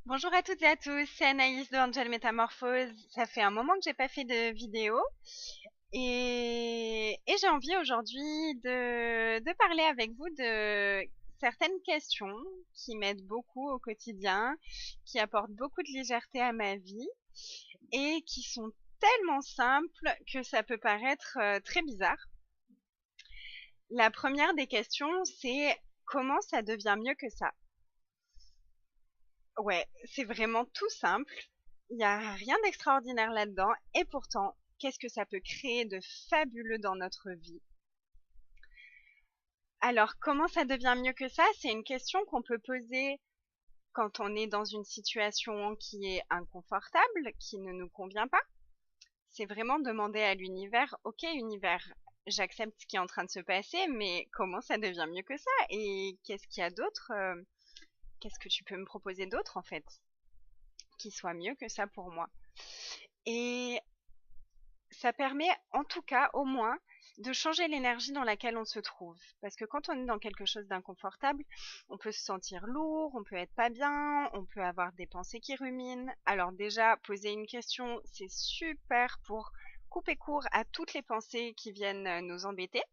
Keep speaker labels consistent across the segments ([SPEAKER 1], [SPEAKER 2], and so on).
[SPEAKER 1] Bonjour à toutes et à tous, c'est Anaïs de Angel Métamorphose. Ça fait un moment que j'ai pas fait de vidéo et j'ai envie aujourd'hui de parler avec vous de certaines questions qui m'aident beaucoup au quotidien, qui apportent beaucoup de légèreté à ma vie et qui sont tellement simples que ça peut paraître très bizarre. La première des questions, c'est comment ça devient mieux que ça? Ouais, c'est vraiment tout simple. Il n'y a rien d'extraordinaire là-dedans. Et pourtant, qu'est-ce que ça peut créer de fabuleux dans notre vie? Alors, comment ça devient mieux que ça? C'est une question qu'on peut poser quand on est dans une situation qui est inconfortable, qui ne nous convient pas. C'est vraiment demander à l'univers, OK, univers, j'accepte ce qui est en train de se passer, mais comment ça devient mieux que ça? Et qu'est-ce qu'il y a d'autre? Qu'est-ce que tu peux me proposer d'autre, en fait, qui soit mieux que ça pour moi? Et ça permet, en tout cas, au moins, de changer l'énergie dans laquelle on se trouve. Parce que quand on est dans quelque chose d'inconfortable, on peut se sentir lourd, on peut être pas bien, on peut avoir des pensées qui ruminent. Alors déjà, poser une question, c'est super pour couper court à toutes les pensées qui viennent nous embêter.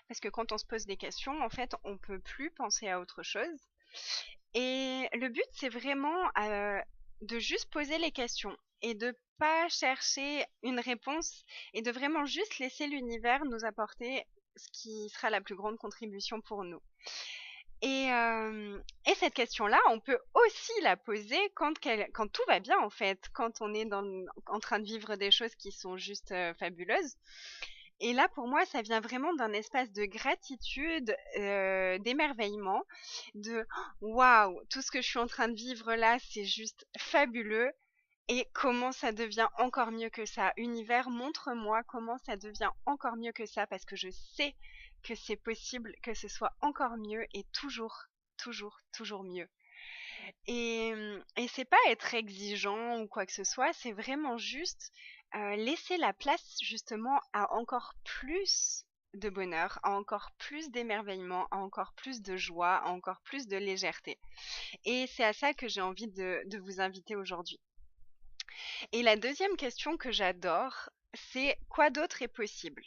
[SPEAKER 1] Parce que quand on se pose des questions, en fait, on peut plus penser à autre chose. Et le but, c'est vraiment de juste poser les questions et de pas chercher une réponse et de vraiment juste laisser l'univers nous apporter ce qui sera la plus grande contribution pour nous. Et cette question-là, on peut aussi la poser quand tout va bien, en fait, quand on est en train de vivre des choses qui sont juste fabuleuses. Et là, pour moi, ça vient vraiment d'un espace de gratitude, d'émerveillement, de waouh, tout ce que je suis en train de vivre là, c'est juste fabuleux. Et comment ça devient encore mieux que ça? Univers, montre-moi comment ça devient encore mieux que ça, parce que je sais que c'est possible que ce soit encore mieux et toujours, toujours, toujours mieux. Et c'est pas être exigeant ou quoi que ce soit, c'est vraiment juste laisser la place justement à encore plus de bonheur, à encore plus d'émerveillement, à encore plus de joie, à encore plus de légèreté. Et c'est à ça que j'ai envie de vous inviter aujourd'hui. Et la deuxième question que j'adore, c'est quoi d'autre est possible?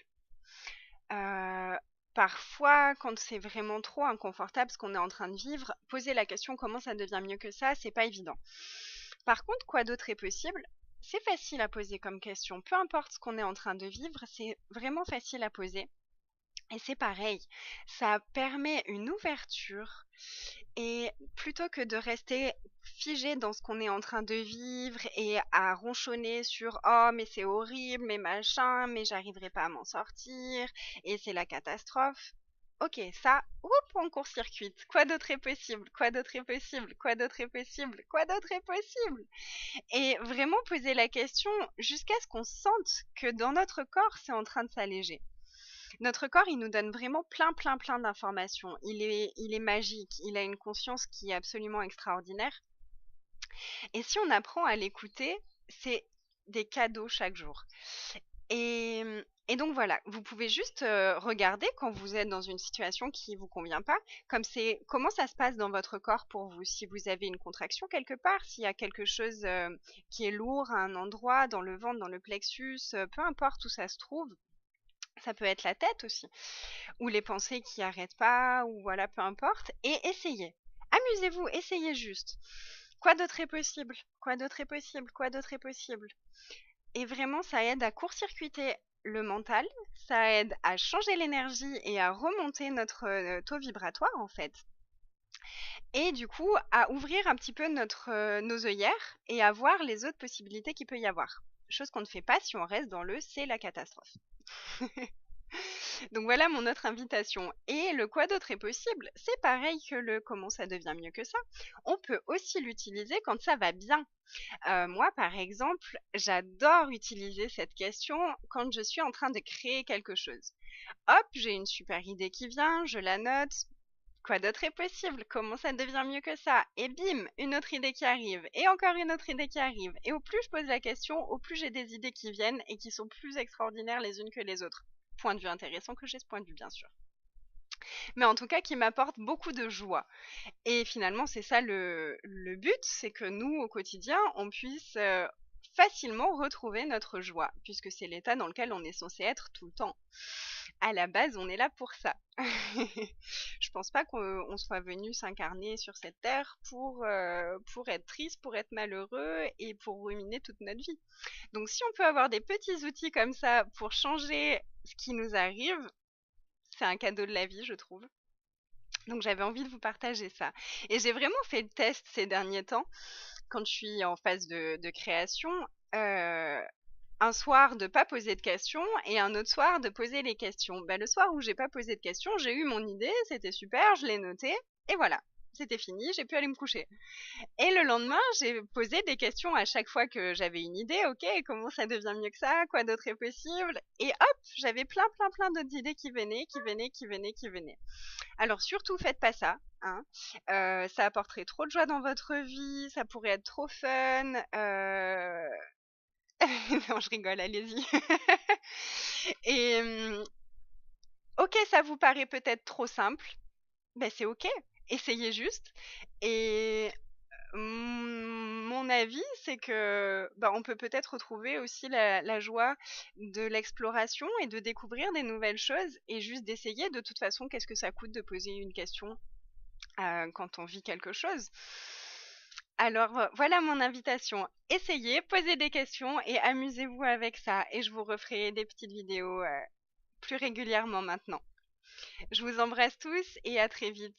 [SPEAKER 1] Euh, Parfois, quand c'est vraiment trop inconfortable ce qu'on est en train de vivre, poser la question comment ça devient mieux que ça, c'est pas évident. Par contre, quoi d'autre est possible? C'est facile à poser comme question. Peu importe ce qu'on est en train de vivre, c'est vraiment facile à poser. Et c'est pareil, ça permet une ouverture et plutôt que de rester figé dans ce qu'on est en train de vivre et à ronchonner sur oh mais c'est horrible, mais machin, mais j'arriverai pas à m'en sortir et c'est la catastrophe. Ok, ça, on court-circuite. Quoi d'autre est possible? Quoi d'autre est possible? Quoi d'autre est possible? Quoi d'autre est possible? Et vraiment poser la question jusqu'à ce qu'on sente que dans notre corps, c'est en train de s'alléger. Notre corps, il nous donne vraiment plein, plein, plein d'informations. Il est magique. Il a une conscience qui est absolument extraordinaire. Et si on apprend à l'écouter, c'est des cadeaux chaque jour. Et, et donc voilà, vous pouvez juste regarder quand vous êtes dans une situation qui vous convient pas, comme c'est comment ça se passe dans votre corps pour vous. Si vous avez une contraction quelque part, s'il y a quelque chose qui est lourd à un endroit, dans le ventre, dans le plexus, peu importe où ça se trouve, ça peut être la tête aussi, ou les pensées qui n'arrêtent pas, ou voilà, peu importe. Et essayez. Amusez-vous, essayez juste. Quoi d'autre est possible? Quoi d'autre est possible? Quoi d'autre est possible? Et vraiment, ça aide à court-circuiter le mental, ça aide à changer l'énergie et à remonter notre taux vibratoire en fait. Et du coup, à ouvrir un petit peu nos œillères et à voir les autres possibilités qu'il peut y avoir. Chose qu'on ne fait pas si on reste dans le c'est la catastrophe. Donc voilà mon autre invitation. Et le quoi d'autre est possible, c'est pareil que le comment ça devient mieux que ça. On peut aussi l'utiliser quand ça va bien. Moi, par exemple, j'adore utiliser cette question quand je suis en train de créer quelque chose. Hop, j'ai une super idée qui vient, je la note. Quoi d'autre est possible? Comment ça devient mieux que ça? Et bim, une autre idée qui arrive. Et encore une autre idée qui arrive. Et au plus je pose la question, au plus j'ai des idées qui viennent et qui sont plus extraordinaires les unes que les autres. Point de vue intéressant que j'ai ce point de vue, bien sûr. mais en tout cas qui m'apporte beaucoup de joie. Et finalement, c'est ça le but, c'est que nous, au quotidien, on puisse facilement retrouver notre joie, puisque c'est l'état dans lequel on est censé être tout le temps. À la base, on est là pour ça. Je pense pas qu'on soit venu s'incarner sur cette terre pour être triste, pour être malheureux et pour ruminer toute notre vie. Donc si on peut avoir des petits outils comme ça pour changer ce qui nous arrive, c'est un cadeau de la vie, je trouve. Donc j'avais envie de vous partager ça. Et j'ai vraiment fait le test ces derniers temps, quand je suis en phase de création, euh, un soir de pas poser de questions et un autre soir de poser les questions. Bah, le soir où j'ai pas posé de questions, j'ai eu mon idée, c'était super, je l'ai notée, et voilà. C'était fini, j'ai pu aller me coucher. Et le lendemain, j'ai posé des questions à chaque fois que j'avais une idée. Ok, comment ça devient mieux que ça? Quoi d'autre est possible? Et hop, j'avais plein d'autres idées qui venaient, qui venaient. Alors surtout, faites pas ça, hein. Ça apporterait trop de joie dans votre vie, ça pourrait être trop fun. Non, je rigole, allez-y. Et ok, ça vous paraît peut-être trop simple, ben c'est ok, essayez juste. Et mon avis, c'est que bah, on peut peut-être retrouver aussi la joie de l'exploration et de découvrir des nouvelles choses et juste d'essayer. De toute façon, qu'est-ce que ça coûte de poser une question quand on vit quelque chose? Alors voilà mon invitation. Essayez, posez des questions et amusez-vous avec ça. Et je vous referai des petites vidéos plus régulièrement maintenant. Je vous embrasse tous et à très vite.